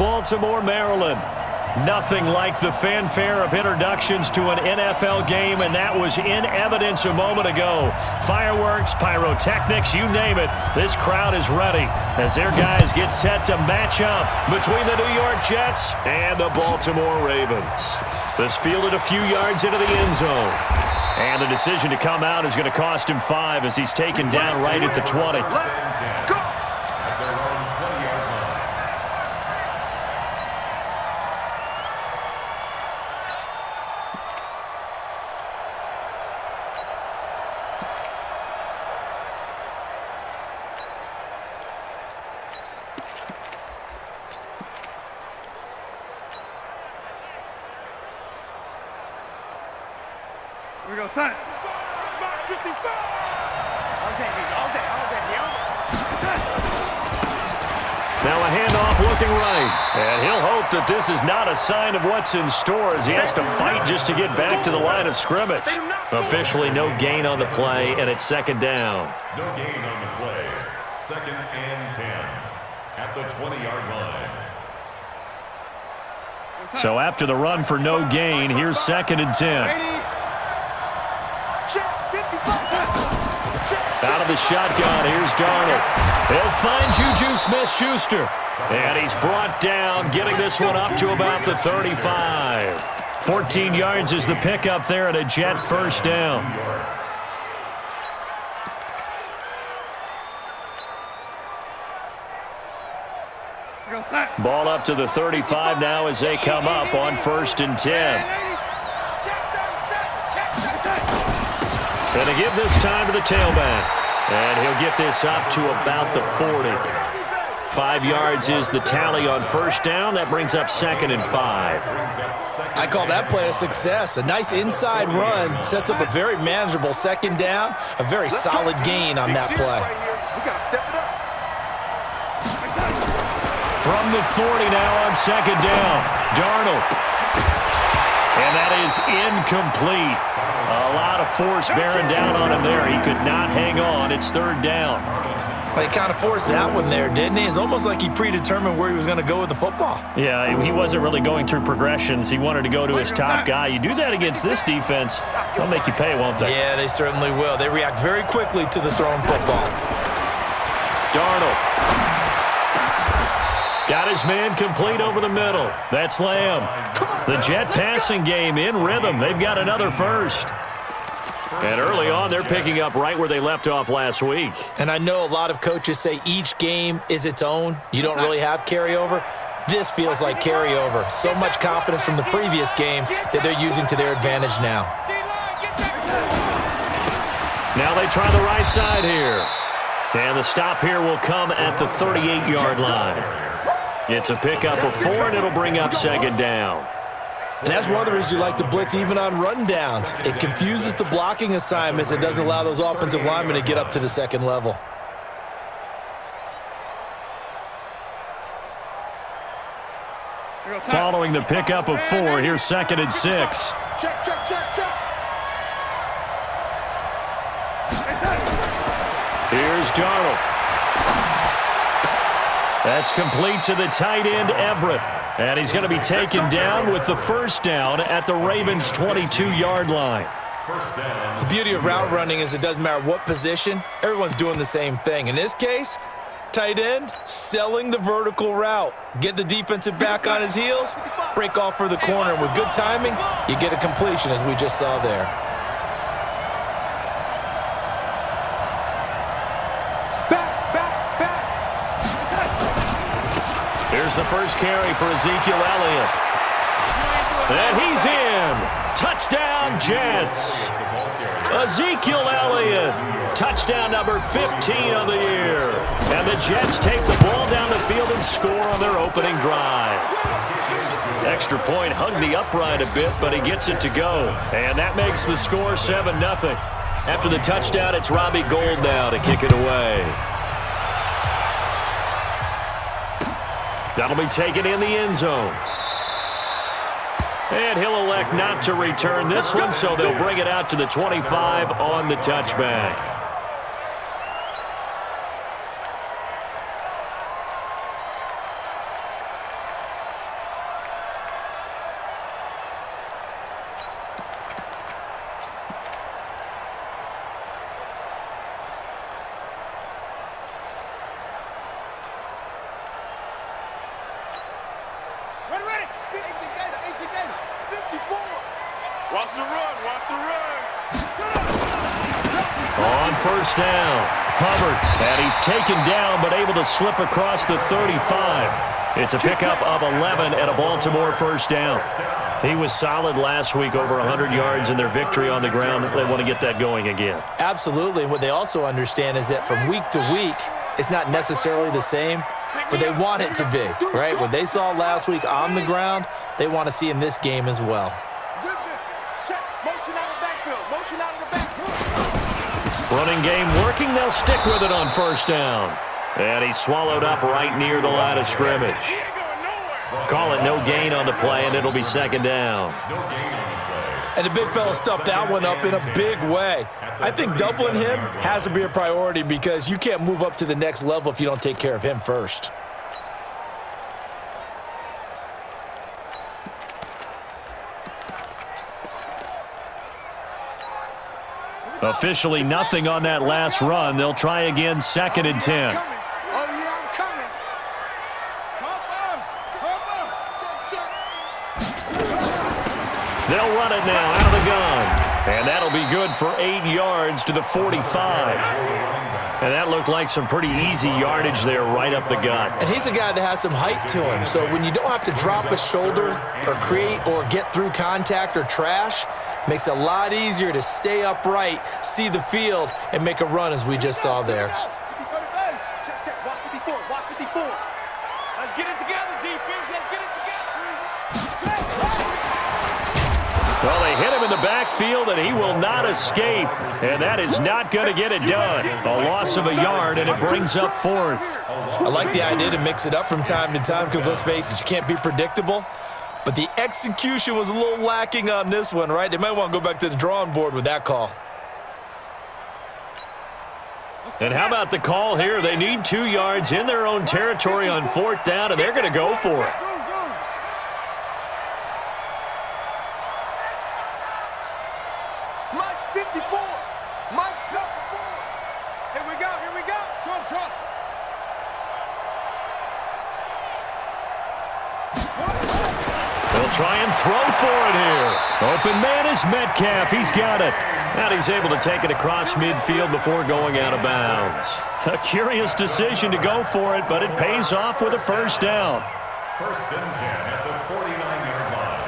Baltimore, Maryland. Nothing like the fanfare of introductions to an NFL game, and that was in evidence a moment ago. Fireworks, pyrotechnics, you name it. This crowd is ready as their guys get set to match up between the New York Jets and the Baltimore Ravens. This fielded a few yards into the end zone. And the decision to come out is going to cost him 5 as he's taken down right at the 20. Here we go, son. 55. All day. Now a handoff looking right. And he'll hope that this is not a sign of what's in store as he has to fight just to get back to the line of scrimmage. Officially no gain on the play, and it's second down. No gain on the play. 2nd and 10 at the 20-yard line. So after the run for no gain, here's 2nd and 10. Out of the shotgun, here's Darnold. He'll find Juju Smith-Schuster. And he's brought down, getting this one up to about the 35. 14 yards is the pickup there at a Jet first down. Ball up to the 35 now as they come up on 1st and 10. Going to give this time to the tailback. And he'll get this up to about the 40. 5 yards is the tally on first down. That brings up 2nd and 5. I call that play a success. A nice inside run sets up a very manageable second down. A very solid gain on that play. From the 40 now on 2nd down. Darnold. And that is incomplete. A lot of force bearing down on him there. He could not hang on. It's 3rd down. Well, he kind of forced that one there, didn't he? It's almost like he predetermined where he was going to go with the football. Yeah, he wasn't really going through progressions. He wanted to go to his top guy. You do that against this defense, they'll make you pay, won't they? Yeah, they certainly will. They react very quickly to the thrown football. Darnold. Got his man complete over the middle. That's Lamb. The Jet passing game in rhythm. They've got another first. And early on, they're picking up right where they left off last week. And I know a lot of coaches say each game is its own. You don't really have carryover. This feels like carryover. So much confidence from the previous game that they're using to their advantage now. Now they try the right side here. And the stop here will come at the 38-yard line. It's a pickup of 4, and it'll bring up 2nd down. And that's one of the reasons you like to blitz even on run downs. It confuses the blocking assignments. It doesn't allow those offensive linemen to get up to the second level. Following the pickup of 4, here's 2nd and 6. Check. Here's Darnold. That's complete to the tight end, Everett. And he's going to be taken down with the first down at the Ravens' 22-yard line. The beauty of route running is it doesn't matter what position. Everyone's doing the same thing. In this case, tight end, selling the vertical route. Get the defensive back on his heels, break off for the corner. And with good timing, you get a completion, as we just saw there. Here's the first carry for Ezekiel Elliott. And he's in. Touchdown, Jets. Ezekiel Elliott. Touchdown number 15 of the year. And the Jets take the ball down the field and score on their opening drive. Extra point hugged the upright a bit, but he gets it to go. And that makes the score 7-0. After the touchdown, it's Robbie Gould now to kick it away. That'll be taken in the end zone. And he'll elect not to return this one, so they'll bring it out to the 25 on the touchback. Watch the run. Watch the run. On first down, Hubbard, and he's taken down but able to slip across the 35. It's a pickup of 11 and a Baltimore first down. He was solid last week, over 100 yards in their victory on the ground. They want to get that going again. Absolutely. What they also understand is that from week to week, it's not necessarily the same, but they want it to be, right? What they saw last week on the ground, they want to see in this game as well. Running game working. They'll stick with it on first down. And he's swallowed up right near the line of scrimmage. Call it no gain on the play, and it'll be second down. And the big fella stuffed that one up in a big way. I think doubling him has to be a priority because you can't move up to the next level if you don't take care of him first. Officially nothing on that last run. They'll try again, second and 10. They'll run it now out of the gun. And that'll be good for 8 yards to the 45. And that looked like some pretty easy yardage there right up the gut. And he's a guy that has some height to him. So when you don't have to drop a shoulder or create or get through contact or trash, makes it a lot easier to stay upright, see the field, and make a run as we just saw there. Let's get it together, defense. Let's get it together. Well, they hit him in the backfield, and he will not escape. And that is not going to get it done. A loss of a yard, and it brings up fourth. I like the idea to mix it up from time to time because, let's face it, you can't be predictable. But the execution was a little lacking on this one, right? They might want to go back to the drawing board with that call. And how about the call here? They need 2 yards in their own territory on fourth down, and they're going to go for it. Mike's 54. Mike's 54. Here we go. Here we go. Trump. They'll try and throw for it here. Open man is Metcalf. He's got it. And he's able to take it across midfield before going out of bounds. A curious decision to go for it, but it pays off with a first down. First and 10 at the 49-yard line.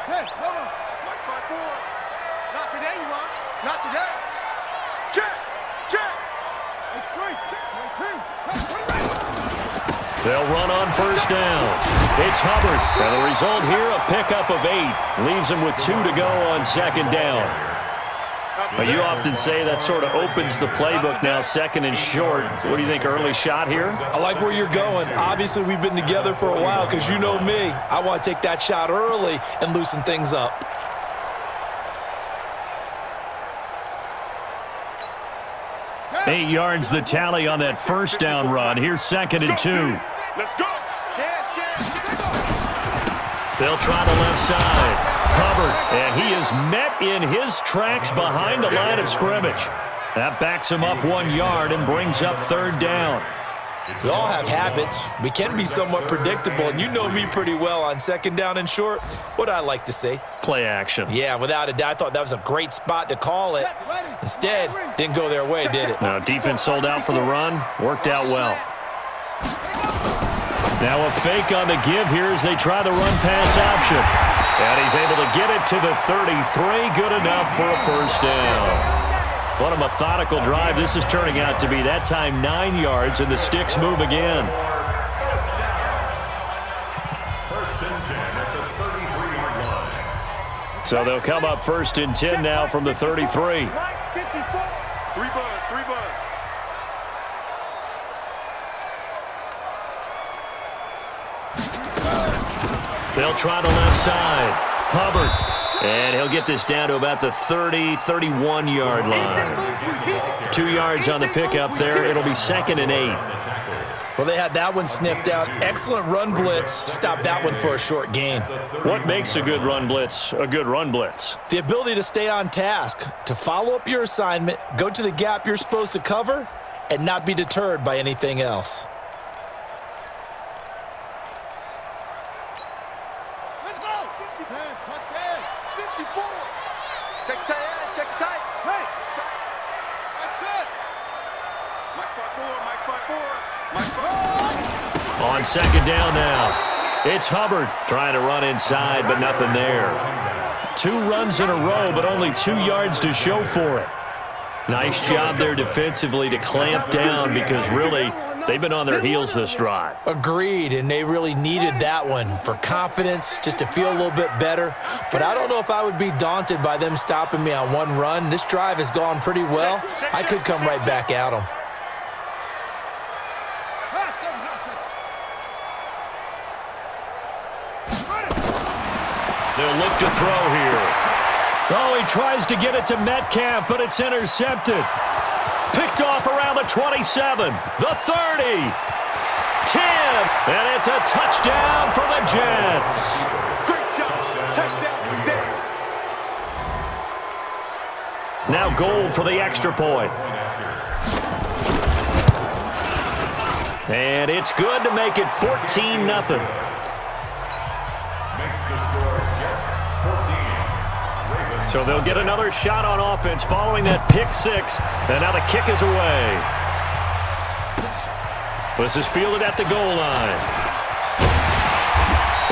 Hey, hold on. Watch my board. Not today, you are. Not today. Check. It's great. They'll run on first down. It's Hubbard. And the result here, a pickup of 8. Leaves him with 2 to go on second down. But you often say that sort of opens the playbook now, second and short. What do you think, early shot here? I like where you're going. Obviously, we've been together for a while because you know me. I want to take that shot early and loosen things up. Eight yards the tally on that first down run. Here's second and 2. Let's go. They'll try the left side. Hubbard, and he is met in his tracks behind the line of scrimmage. That backs him up 1 yard and brings up third down. We all have habits. We can be somewhat predictable, and you know me pretty well on second down and short. What I like to say? Play action. Yeah, without a doubt. I thought that was a great spot to call it. Instead, didn't go their way, did it? Now, defense sold out for the run. Worked out well. Now a fake on the give here as they try the run-pass option. And he's able to get it to the 33. Good enough for a first down. What a methodical drive this is turning out to be. That time 9 yards, and the sticks move again. First and 10 at the 33-yard line. So they'll come up first and 10 now from the 33. 3 bud. They'll try the left side. Hubbard. And he'll get this down to about the 30, 31-yard line. 2 yards on the pickup there. It'll be 2nd and 8. Well, they had that one sniffed out. Excellent run blitz. Stop that one for a short gain. What makes a good run blitz a good run blitz? The ability to stay on task, to follow up your assignment, go to the gap you're supposed to cover, and not be deterred by anything else. Let's go. 50, 10, touchdown. 54. Check tight, check tight. Hey. That's it. Mike 5-4, Mike 5-4. On 2nd down now. It's Hubbard trying to run inside, but nothing there. 2 runs in a row, but only 2 yards to show for it. Nice job there defensively to clamp down because really they've been on their heels this drive. Agreed, and they really needed that one for confidence, just to feel a little bit better. But I don't know if I would be daunted by them stopping me on one run. This drive has gone pretty well. I could come right back at them. They'll look to throw here. Oh, he tries to get it to Metcalf, but it's intercepted. Picked off around the 27, the 30, 10, and it's a touchdown for the Jets. Great job. Touchdown for Davis. Now Gold for the extra point. And it's good to make it 14-0. So they'll get another shot on offense following that pick 6. And now the kick is away. This is fielded at the goal line.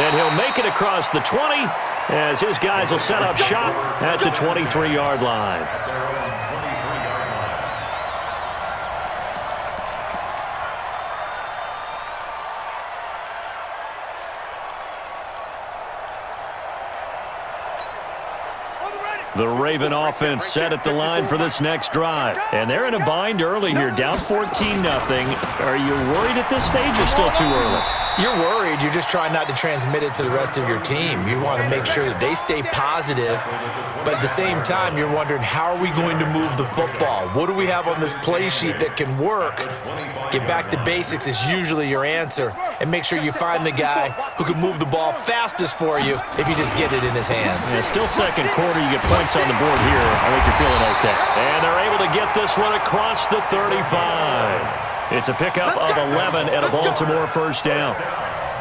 And he'll make it across the 20 as his guys will set up shop at the 23-yard line. The Raven offense set at the line for this next drive. And they're in a bind early here, down 14-0. Are you worried at this stage or still too early? You're worried. You're just trying not to transmit it to the rest of your team. You want to make sure that they stay positive. But at the same time, you're wondering, how are we going to move the football? What do we have on this play sheet that can work? Get back to basics is usually your answer. And make sure you find the guy who can move the ball fastest for you if you just get it in his hands. Yeah, still second quarter. You get points on the board here. I think you're feeling okay. And they're able to get this one across the 35. It's a pickup of 11 and a Baltimore first down.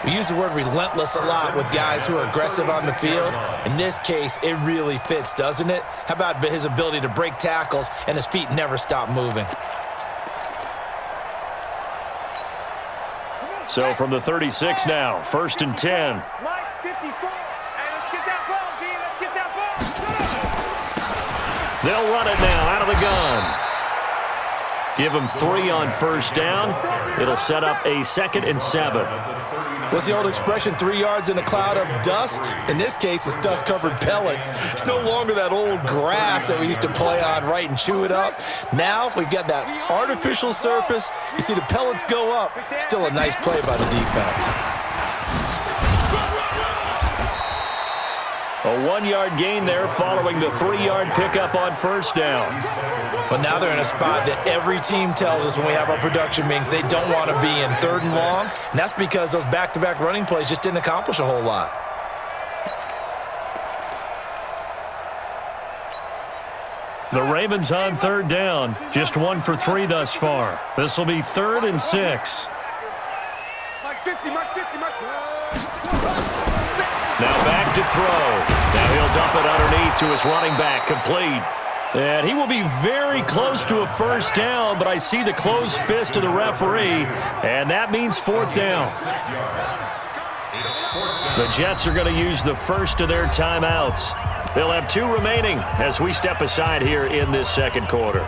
We use the word relentless a lot with guys who are aggressive on the field. In this case, it really fits, doesn't it? How about his ability to break tackles and his feet never stop moving? So from the 36 now, 1st and 10. Mike 54. Hey, let's get that ball, D. Let's get that ball. They'll run it now out of the gun. Give them 3 on first down. It'll set up a 2nd and 7. What's the old expression, 3 yards in a cloud of dust? In this case, it's dust-covered pellets. It's no longer that old grass that we used to play on, right, and chew it up. Now we've got that artificial surface. You see the pellets go up. Still a nice play by the defense. A 1-yard gain there following the 3-yard pickup on first down. But now they're in a spot that every team tells us when we have our production meetings they don't want to be in, 3rd and long. And that's because those back-to-back running plays just didn't accomplish a whole lot. The Ravens on 3rd down. Just 1 for 3 thus far. This will be 3rd and 6. Mike 50, Mike 50, Mike 50. Now back to throw. Now he'll dump it underneath to his running back, complete. And he will be very close to a first down, but I see the closed fist of the referee, and that means 4th down. The Jets are going to use the first of their timeouts. They'll have 2 remaining as we step aside here in this second quarter.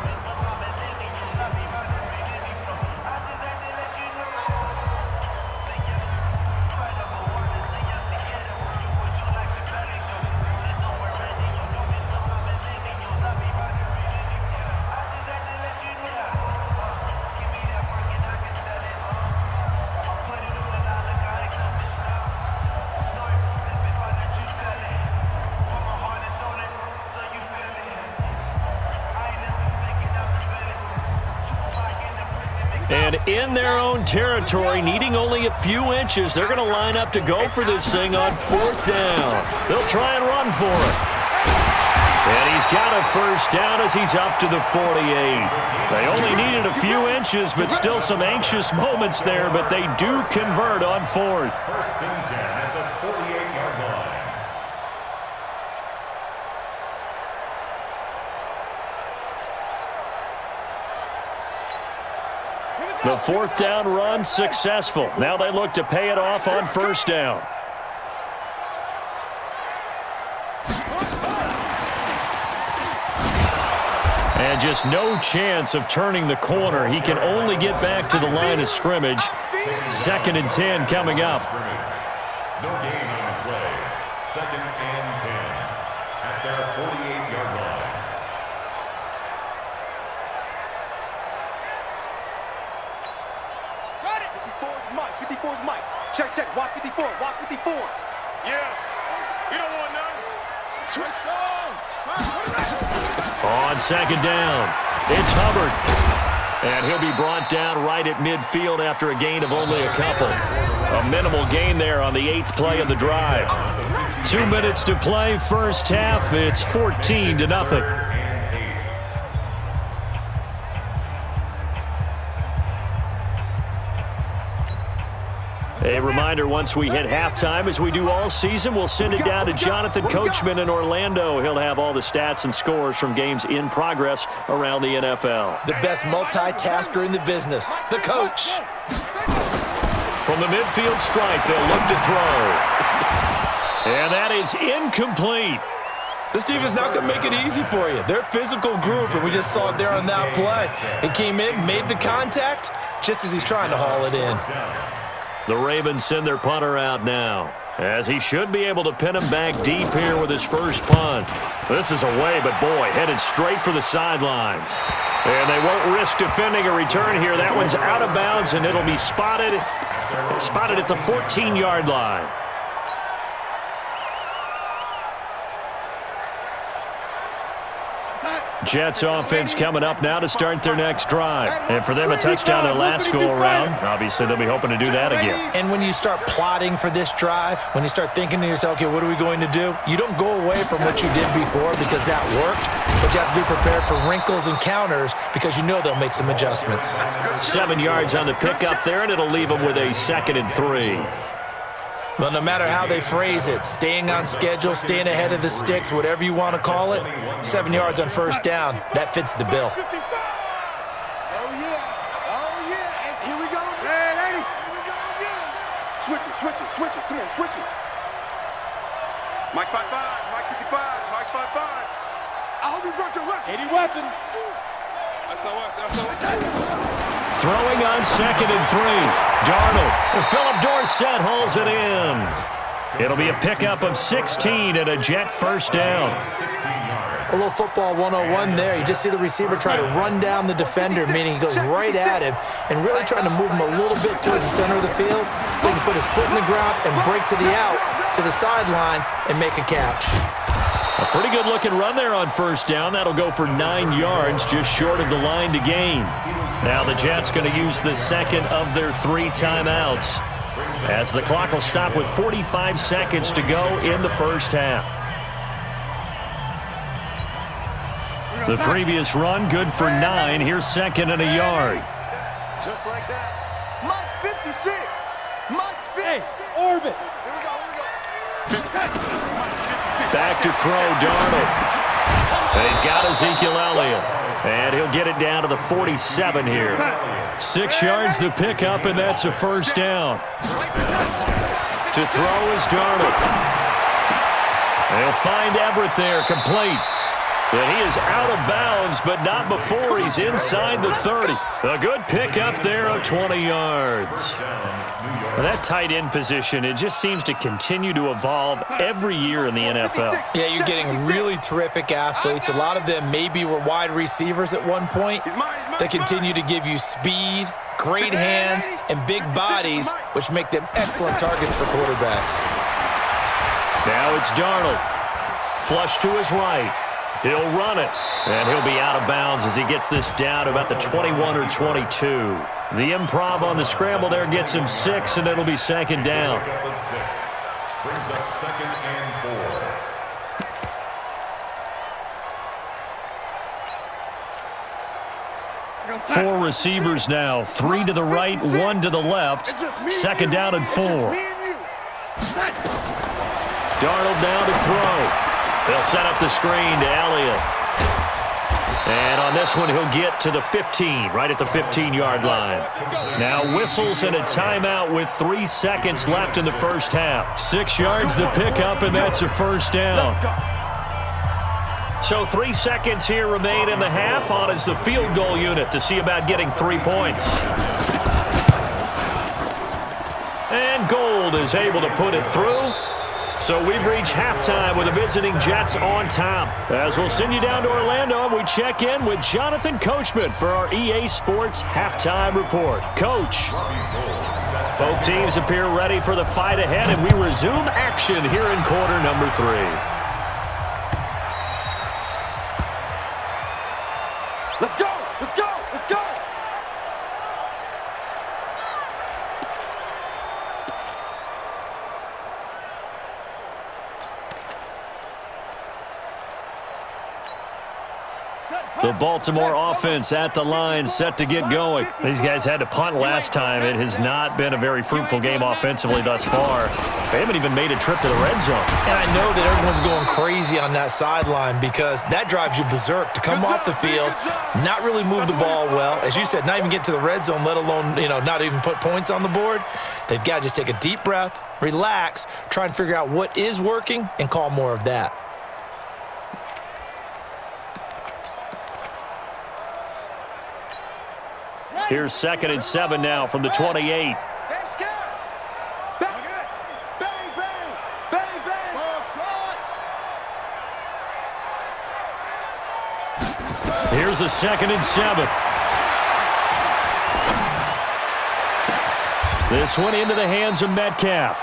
And in their own territory, needing only a few inches, they're going to line up to go for this thing on 4th down. They'll try and run for it. And he's got a first down as he's up to the 48. They only needed a few inches, but still some anxious moments there, but they do convert on 4th. 1st and 10 at the 48-yard line. The 4th down run successful. Now they look to pay it off on 1st down. And just no chance of turning the corner. He can only get back to the line of scrimmage. 2nd and 10 coming up. No gain on the play. 2nd and 10 at their 48-yard line. Got it. 54 is Mike. 54 is Mike. Check, check. Watch 54. Watch 54. Yeah. We don't want none. Touchdown. On 2nd down, it's Hubbard. And he'll be brought down right at midfield after a gain of only a couple. A minimal gain there on the 8th play of the drive. 2 minutes to play, first half. It's 14-0. A reminder, once we hit halftime, as we do all season, we'll send it down to Jonathan Coachman in Orlando. He'll have all the stats and scores from games in progress around the NFL. The best multitasker in the business, the coach. From the midfield stripe, they'll look to throw. And that is incomplete. This defense not going to make it easy for you. They're a physical group, and we just saw it there on that play. He came in, made the contact, just as he's trying to haul it in. The Ravens send their punter out now, as he should be able to pin him back deep here with his first punt. This is away, but boy, headed straight for the sidelines. And they won't risk defending a return here. That one's out of bounds, and it'll be spotted at the 14-yard line. Jets offense coming up now to start their next drive. And for them, a touchdown their last go-around. Obviously, they'll be hoping to do that again. And when you start plotting for this drive, when you start thinking to yourself, okay, what are we going to do? You don't go away from what you did before because that worked, but you have to be prepared for wrinkles and counters because you know they'll make some adjustments. 7 yards on the pickup there, and it'll leave them with a 2nd and 3. Well, no matter how they phrase it, staying on schedule, staying ahead of the sticks, whatever you want to call it, 7 yards on first down, that fits the bill. Oh, yeah. Oh, yeah. And here we go again. Here we go again. Switch it, switch it, switch it. Come on, switch it. Mike 5-5, Mike 55, Mike 5-5. I hope you brought your weapon. 80 weapon. Throwing on 2nd and 3. Darnold. Philip Dorsett hauls it in. It'll be a pickup of 16 and a Jet first down. A little football 101 there. You just see the receiver try to run down the defender, meaning he goes right at him and really trying to move him a little bit towards the center of the field so he can put his foot in the ground and break to the out, to the sideline, and make a catch. A pretty good-looking run there on first down. That'll go for 9 yards, just short of the line to gain. Now the Jets going to use the second of their 3 timeouts, as the clock will stop with 45 seconds to go in the first half. The previous run, good for 9. Here's 2nd and a yard. Just like that. Mike 56. Mike 50. Hey, orbit. Here we go, here we go. Back to throw, Darnold. And he's got Ezekiel Elliott. And he'll get it down to the 47 here. 6 yards the pickup, and that's a first down. To throw is Darnold. They'll find Everett there, complete. And he is out of bounds, but not before he's inside the 30. A good pickup there of 20 yards. Well, that tight end position, it just seems to continue to evolve every year in the NFL. Yeah, you're getting really terrific athletes. A lot of them maybe were wide receivers at one point. They continue to give you speed, great hands, and big bodies, which make them excellent targets for quarterbacks. Now it's Darnold. Flush to his right. He'll run it, and he'll be out of bounds as he gets this down to about the 21 or 22. The improv on the scramble there gets him 6, and it'll be second down. Brings up second and 4. 4 receivers now, 3 to the right, 1 to the left. Second down and 4. Darnold now to throw. They'll set up the screen to Elliott. And on this one, he'll get to the 15, right at the 15-yard line. Now whistles and a timeout with 3 seconds left in the first half. 6 yards the pickup, and that's a first down. So 3 seconds here remain in the half. On is the field goal unit to see about getting 3 points. And Gold is able to put it through. So we've reached halftime with the visiting Jets on top. As we'll send you down to Orlando, we check in with Jonathan Coachman for our EA Sports Halftime Report. Coach. Both teams appear ready for the fight ahead, and we resume action here in quarter number 3. Let's go! Let's go! Let's go! The Baltimore offense at the line, set to get going. These guys had to punt last time. It has not been a very fruitful game offensively thus far. They haven't even made a trip to the red zone. And I know that everyone's going crazy on that sideline because that drives you berserk to come off the field, not really move the ball well. As you said, not even get to the red zone, let alone, not even put points on the board. They've got to just take a deep breath, relax, try and figure out what is working and call more of that. Here's 2nd and 7 now from the 28. Here's a 2nd and 7. This one into the hands of Metcalf.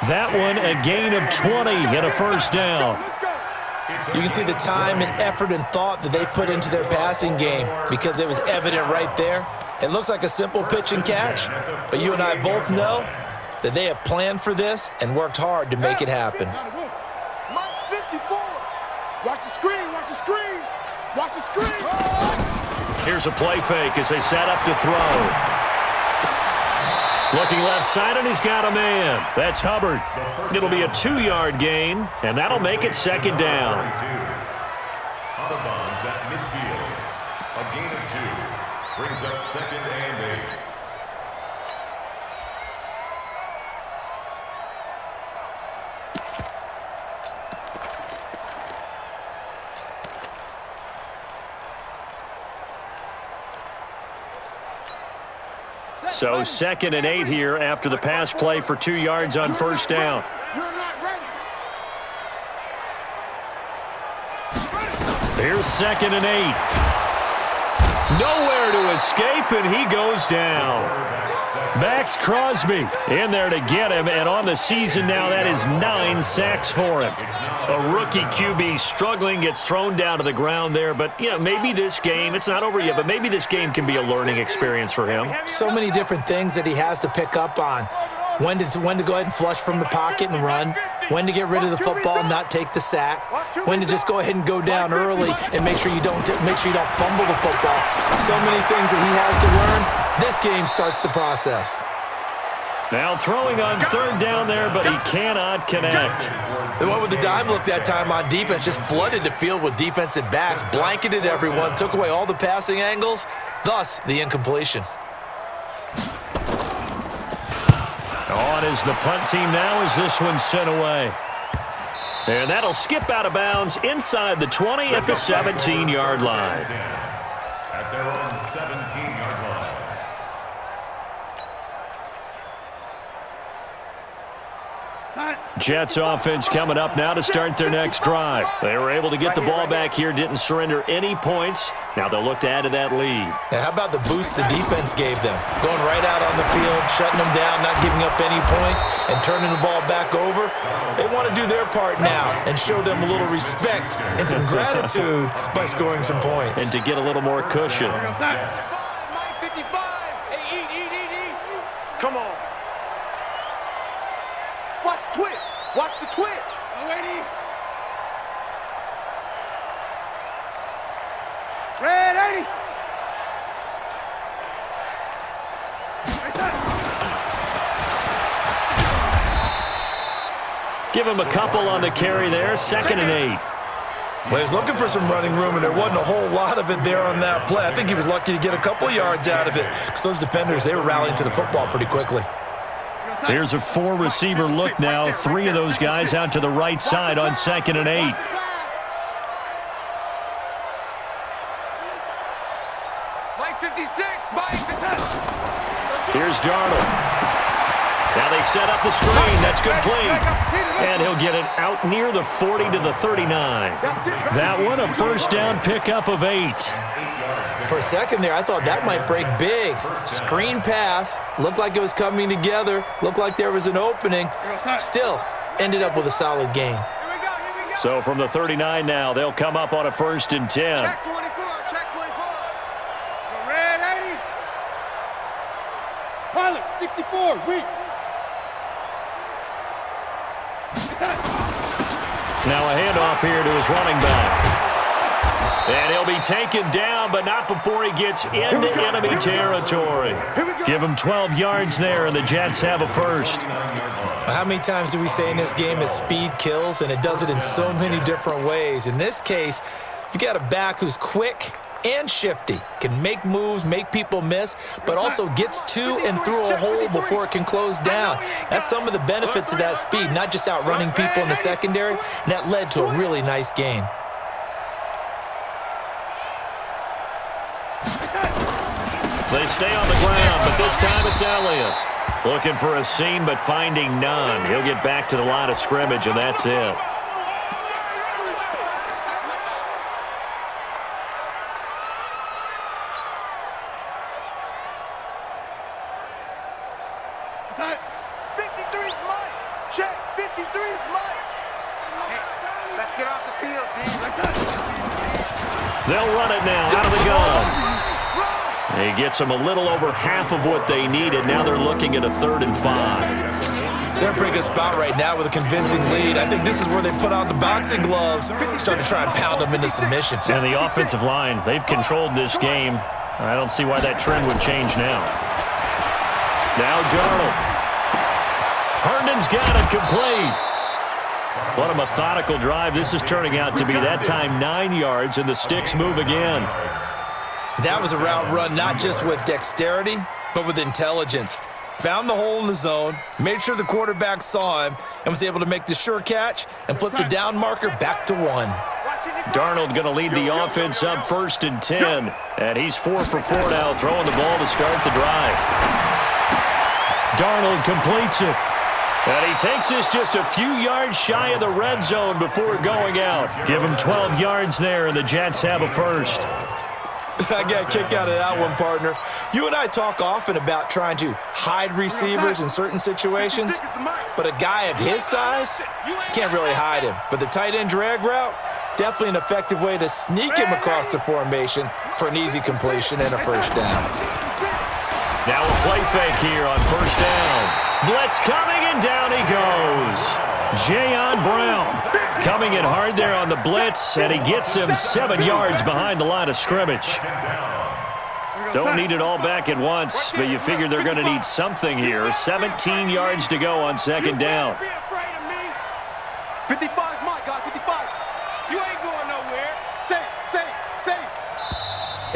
That one a gain of 20 and a first down. You can see the time and effort and thought that they've put into their passing game because it was evident right there. It looks like a simple pitch and catch, but you and I both know that they have planned for this and worked hard to make it happen. Watch the screen, watch the screen, watch the screen. Here's a play fake as they set up to throw. Looking left side, and he's got a man. That's Hubbard. It'll be a 2-yard gain, and that'll make it second down. Out of bounds at midfield. A gain of 2. Brings up 2nd and 8. So 2nd and 8 here after the pass play for 2 yards on first down. Here's 2nd and 8. Nowhere to escape, and he goes down. Max Crosby in there to get him, and on the season now, that is 9 sacks for him. A rookie QB struggling, gets thrown down to the ground there, but, maybe this game, it's not over yet, but maybe this game can be a learning experience for him. So many different things that he has to pick up on. When to go ahead and flush from the pocket and run, when to get rid of the football and not take the sack, when to just go ahead and go down early and make sure you don't fumble the football. So many things that he has to learn. This game starts the process. Now throwing on 3rd down there, but he cannot connect. They went with the dime look that time on defense, just flooded the field with defensive backs, blanketed everyone, took away all the passing angles, thus the incompletion. On is the punt team now as this one's sent away. And that'll skip out of bounds inside the 20 at the 17-yard line. At their own 17-yard line. Jets offense coming up now to start their next drive. They were able to get the ball back here, didn't surrender any points. Now they'll look to add to that lead. Now, how about the boost the defense gave them? Going right out on the field, shutting them down, not giving up any points, and turning the ball back over. They want to do their part now and show them a little respect and some gratitude by scoring some points. And to get a little more cushion. Mike 55. Hey, eat. Come on. Watch the twist. Watch the twist. Red 80. Give him a couple on the carry there. 2nd and 8. Well, he was looking for some running room, and there wasn't a whole lot of it there on that play. I think he was lucky to get a couple yards out of it because those defenders, they were rallying to the football pretty quickly. Here's a 4-receiver look now. 3 of those guys out to the right side on 2nd and 8. Mike 56. Mike 56. Here's Darnold. Now they set up the screen. That's complete. And he'll get it out near the 40 to the 39. That one, a first down pickup of 8. For a second there, I thought that might break big. Screen pass. Looked like it was coming together. Looked like there was an opening. Still, ended up with a solid gain. So from the 39 now, they'll come up on a 1st and 10. Check 24. Check 24. Red 80. Pilot 64. Weak. Now a handoff here to his running back. And he'll be taken down, but not before he gets into enemy territory. Give him 12 yards there, and the Jets have a first. How many times do we say in this game that speed kills, and it does it in so many different ways? In this case, you got a back who's quick and shifty, can make moves, make people miss, but also gets to and through a hole before it can close down. That's some of the benefits of that speed, not just outrunning people in the secondary, and that led to a really nice gain. They stay on the ground, but this time it's Elliott. Looking for a seam, but finding none. He'll get back to the line of scrimmage, and that's it. They'll run it now out of the gun. He gets them a little over half of what they needed. Now they're looking at a 3rd and 5. They're in a pretty good spot right now with a convincing lead. I think this is where they put on the boxing gloves, start to try and pound them into submission. And the offensive line, they've controlled this game. I don't see why that trend would change now. Now Darnold. Herndon's got it complete. What a methodical drive this is turning out to be. That time 9 yards, and the sticks move again. That was a route run not just with dexterity, but with intelligence. Found the hole in the zone, made sure the quarterback saw him, and was able to make the sure catch and flip the down marker back to 1. Darnold going to lead the offense up 1st and 10. And he's 4 for 4 now, throwing the ball to start the drive. Darnold completes it. And he takes this just a few yards shy of the red zone before going out. Give him 12 yards there, and the Jets have a first. I got a kick out of that one, partner. You and I talk often about trying to hide receivers in certain situations, but a guy of his size, can't really hide him. But the tight end drag route, definitely an effective way to sneak him across the formation for an easy completion and a first down. Now a play fake here on first down. Blitz coming, and down he goes. Jayon Brown coming in hard there on the blitz, and he gets him 7 yards behind the line of scrimmage. Don't need it all back at once, but you figure they're going to need something here. 17 yards to go on 2nd down. 55 is my guy, 55. You ain't going nowhere. Say.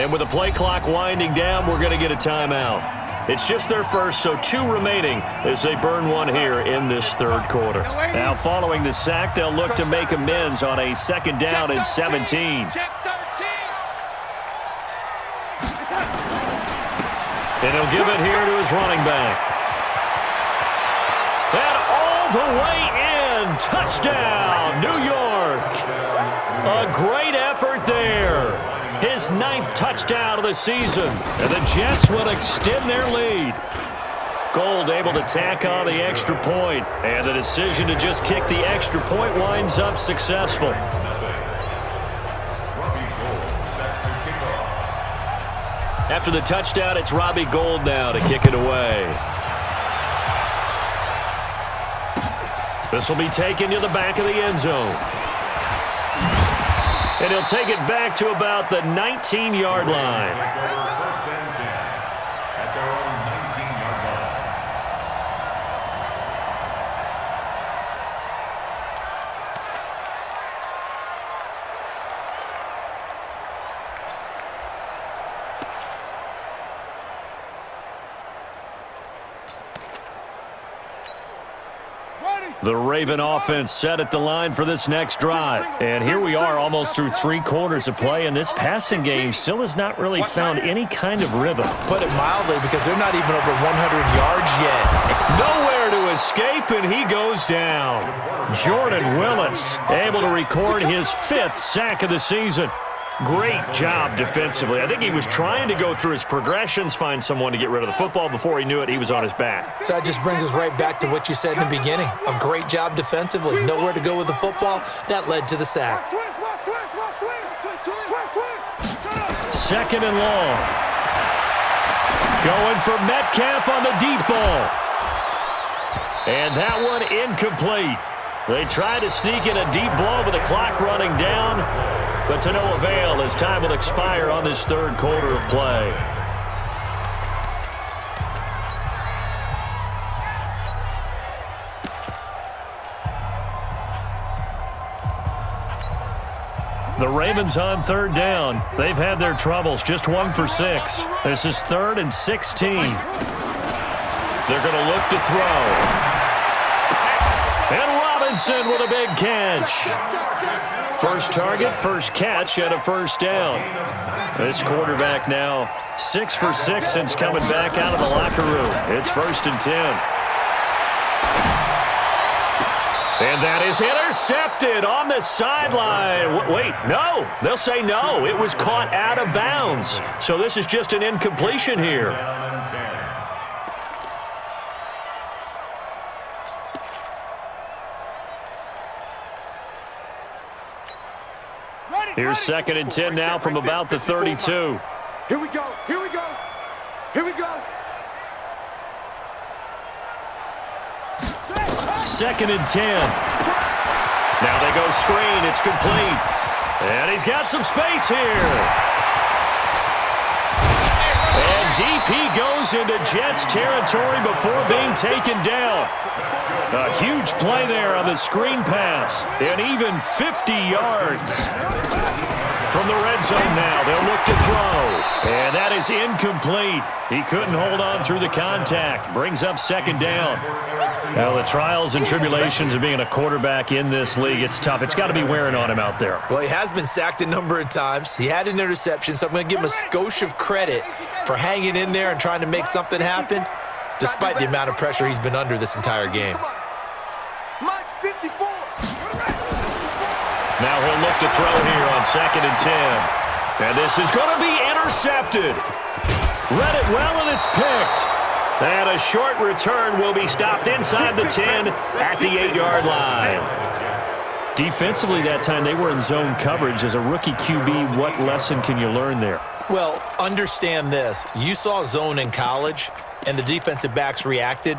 And with the play clock winding down, we're going to get a timeout. It's just their first, so 2 remaining as they burn one here in this 3rd quarter. Now, following the sack, they'll look to make amends on a 2nd down and 17. And he'll give it here to his running back. And all the way in. Touchdown, New York. A great effort there. His 9th touchdown of the season. And the Jets will extend their lead. Gold able to tack on the extra point. And the decision to just kick the extra point winds up successful. After the touchdown, it's Robbie Gould now to kick it away. This will be taken to the back of the end zone. And he'll take it back to about the 19-yard line. First and 10 at their own 19-yard line. The Raven offense set at the line for this next drive. And here we are almost through 3 quarters of play, and this passing game still has not really found any kind of rhythm. Put it mildly, because they're not even over 100 yards yet. Nowhere to escape, and he goes down. Jordan Willis able to record his 5th sack of the season. Great job defensively. I think he was trying to go through his progressions, find someone to get rid of the football. Before he knew it, he was on his back. So that just brings us right back to what you said in the beginning. A great job defensively. Nowhere to go with the football. That led to the sack. 2nd and long. Going for Metcalf on the deep ball. And that one incomplete. They try to sneak in a deep ball with the clock running down, but to no avail as time will expire on this 3rd quarter of play. The Ravens on 3rd down. They've had their troubles, just 1 for 6. This is 3rd and 16. They're going to look to throw. And Robinson with a big catch. First target, first catch, and a first down. This quarterback now 6 for 6 since coming back out of the locker room. It's 1st and 10. And that is intercepted on the sideline. Wait, no. They'll say no. It was caught out of bounds. So this is just an incompletion here. Here's 2nd and 10 now from about the 32. Here we go. Here we go. Here we go. 2nd and 10. Now they go screen. It's complete. And he's got some space here. And deep he goes into Jets territory before being taken down. A huge play there on the screen pass. And even 50 yards. From the red zone now, they'll look to throw. And that is incomplete. He couldn't hold on through the contact. Brings up 2nd down. Well, the trials and tribulations of being a quarterback in this league, it's tough. It's got to be wearing on him out there. Well, he has been sacked a number of times. He had an interception, so I'm going to give him a skosh of credit for hanging in there and trying to make something happen, despite the amount of pressure he's been under this entire game. Now he'll look to throw here on 2nd and 10. And this is going to be intercepted. Read it well, and it's picked. And a short return will be stopped inside the 10 at the 8-yard line. Defensively that time, they were in zone coverage. As a rookie QB, what lesson can you learn there? Well, understand this. You saw zone in college, and the defensive backs reacted,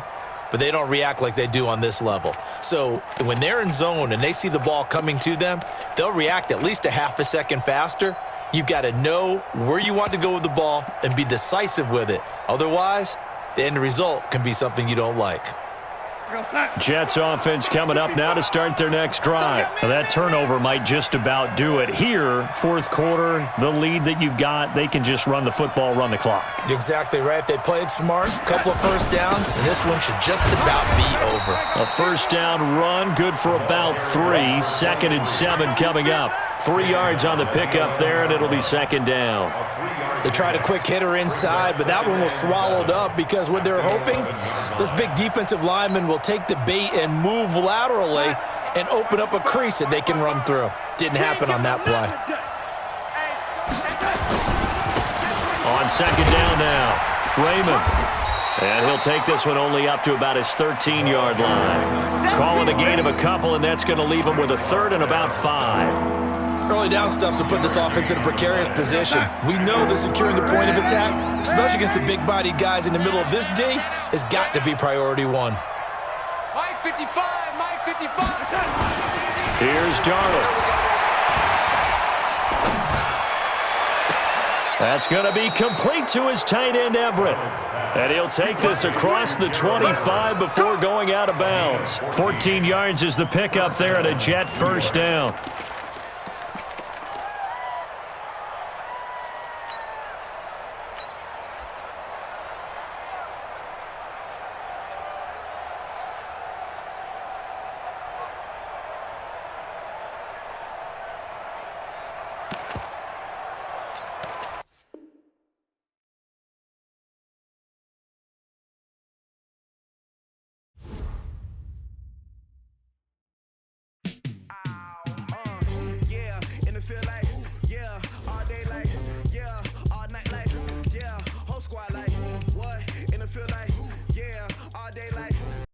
but they don't react like they do on this level. So when they're in zone and they see the ball coming to them, they'll react at least a half a second faster. You've got to know where you want to go with the ball and be decisive with it. Otherwise, the end result can be something you don't like. Jets offense coming up now to start their next drive. Now that turnover might just about do it. Here, 4th quarter, the lead that you've got, they can just run the football, run the clock. You're exactly right. They played smart, couple of first downs, and this one should just about be over. A first down run, good for about 3. 2nd and 7 coming up 3 yards on the pickup there, and it'll be second down. They tried a quick hitter inside, but that one was swallowed up because what they're hoping, this big defensive lineman will take the bait and move laterally and open up a crease that they can run through. Didn't happen on that play. On second down now, Raymond. And he'll take this one only up to about his 13-yard line. Call it a gain of a couple, and that's going to leave him with a third and about 5. Early down stuff to put this offense in a precarious position. We know that securing the point of attack, especially against the big-bodied guys in the middle of this D, has got to be priority one. Mike 55, Mike 55. Here's Darnold. That's going to be complete to his tight end, Everett. And he'll take this across the 25 before going out of bounds. 14 yards is the pickup there and a Jet first down. Feel like